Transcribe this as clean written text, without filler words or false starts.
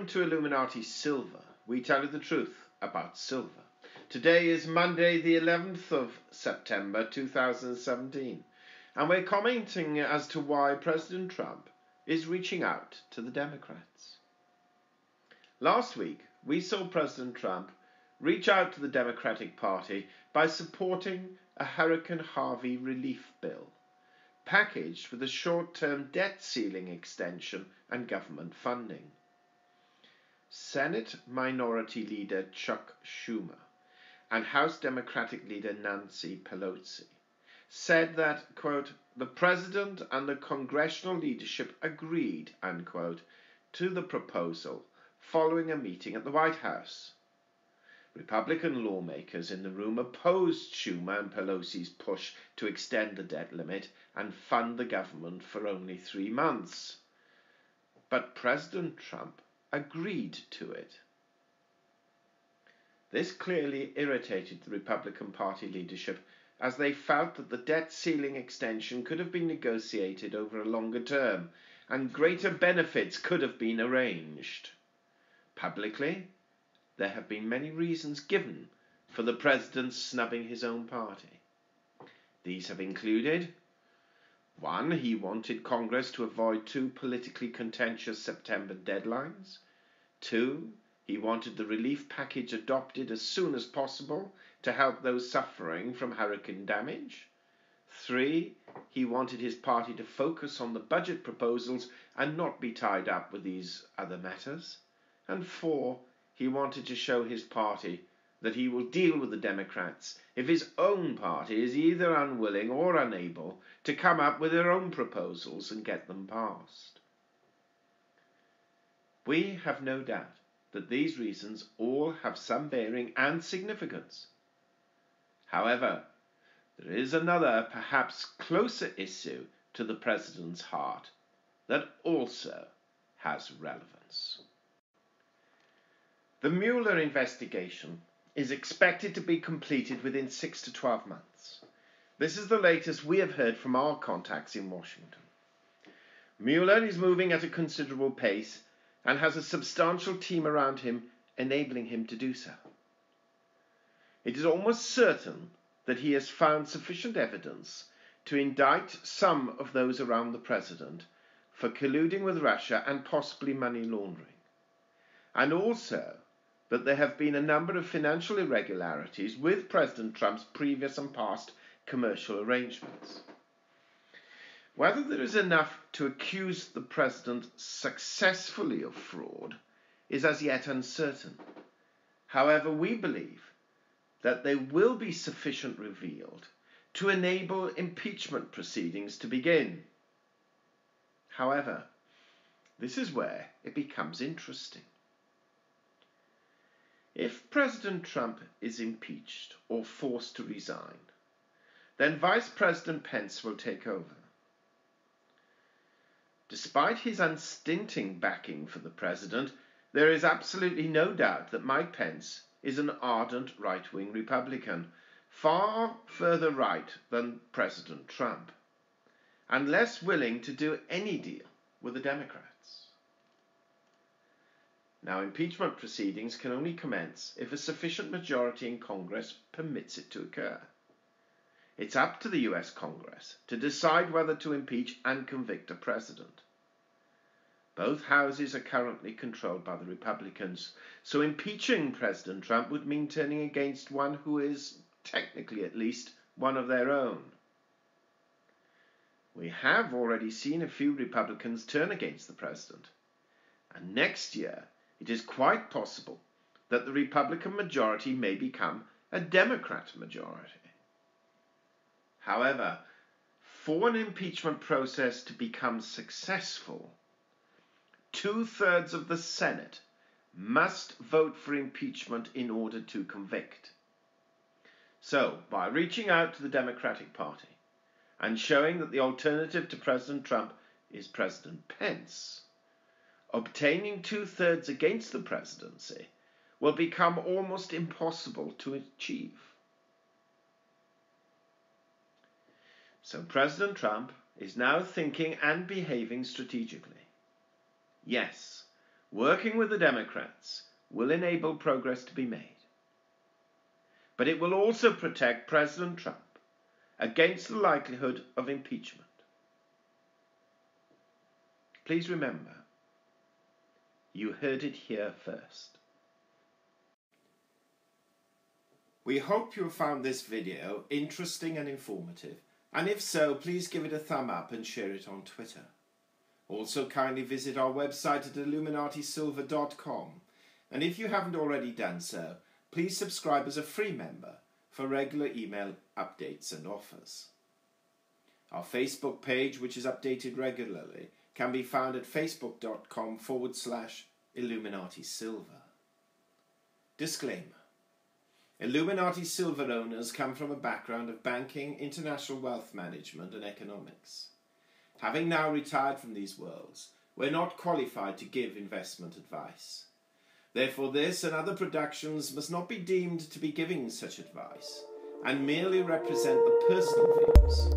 to Illuminati Silver. We tell you the truth about silver. Today is Monday, the 11th of September 2017, and we're commenting as to why President Trump is reaching out to the Democrats. Last week, we saw President Trump reach out to the Democratic Party by supporting a Hurricane Harvey Relief Bill, packaged with a short-term debt ceiling extension and government funding. Senate Minority Leader Chuck Schumer and House Democratic Leader Nancy Pelosi said that, quote, the President and the congressional leadership agreed, unquote, to the proposal following a meeting at the White House. Republican lawmakers in the room opposed Schumer and Pelosi's push to extend the debt limit and fund the government for only 3 months. But President Trump agreed to it. This clearly irritated the Republican Party leadership, as they felt that the debt ceiling extension could have been negotiated over a longer term and greater benefits could have been arranged. Publicly, there have been many reasons given for the president snubbing his own party. These have included: 1. He wanted Congress to avoid 2 politically contentious September deadlines. 2. He wanted the relief package adopted as soon as possible to help those suffering from hurricane damage. 3. He wanted his party to focus on the budget proposals and not be tied up with these other matters. And 4. He wanted to show his party that he will deal with the Democrats if his own party is either unwilling or unable to come up with their own proposals and get them passed. We have no doubt that these reasons all have some bearing and significance. However, there is another, perhaps closer issue to the president's heart that also has relevance. The Mueller investigation is expected to be completed within 6 to 12 months. This is the latest we have heard from our contacts in Washington. Mueller is moving at a considerable pace and has a substantial team around him enabling him to do so. It is almost certain that he has found sufficient evidence to indict some of those around the president for colluding with Russia and possibly money laundering, and also that there have been a number of financial irregularities with President Trump's previous and past commercial arrangements. Whether there is enough to accuse the president successfully of fraud is as yet uncertain. However, we believe that there will be sufficient revealed to enable impeachment proceedings to begin. However, this is where it becomes interesting. If President Trump is impeached or forced to resign, then Vice President Pence will take over. Despite his unstinting backing for the president, there is absolutely no doubt that Mike Pence is an ardent right-wing Republican, far further right than President Trump, and less willing to do any deal with the Democrats. Now, impeachment proceedings can only commence if a sufficient majority in Congress permits it to occur. It's up to the US Congress to decide whether to impeach and convict a president. Both houses are currently controlled by the Republicans, so impeaching President Trump would mean turning against one who is, technically at least, one of their own. We have already seen a few Republicans turn against the president, and next year it is quite possible that the Republican majority may become a Democrat majority. However, for an impeachment process to become successful, 2/3 of the Senate must vote for impeachment in order to convict. So, by reaching out to the Democratic Party and showing that the alternative to President Trump is President Pence, obtaining 2/3 against the presidency will become almost impossible to achieve. So President Trump is now thinking and behaving strategically. Yes, working with the Democrats will enable progress to be made. But it will also protect President Trump against the likelihood of impeachment. Please remember, you heard it here first. We hope you found this video interesting and informative, and if so, please give it a thumb up and share it on Twitter. Also, kindly visit our website at illuminatisilver.com, and if you haven't already done so, please subscribe as a free member for regular email updates and offers. Our Facebook page, which is updated regularly, can be found at facebook.com/IlluminatiSilver. Disclaimer. Illuminati Silver owners come from a background of banking, international wealth management and economics. Having now retired from these worlds, we're not qualified to give investment advice. Therefore, this and other productions must not be deemed to be giving such advice, and merely represent the personal views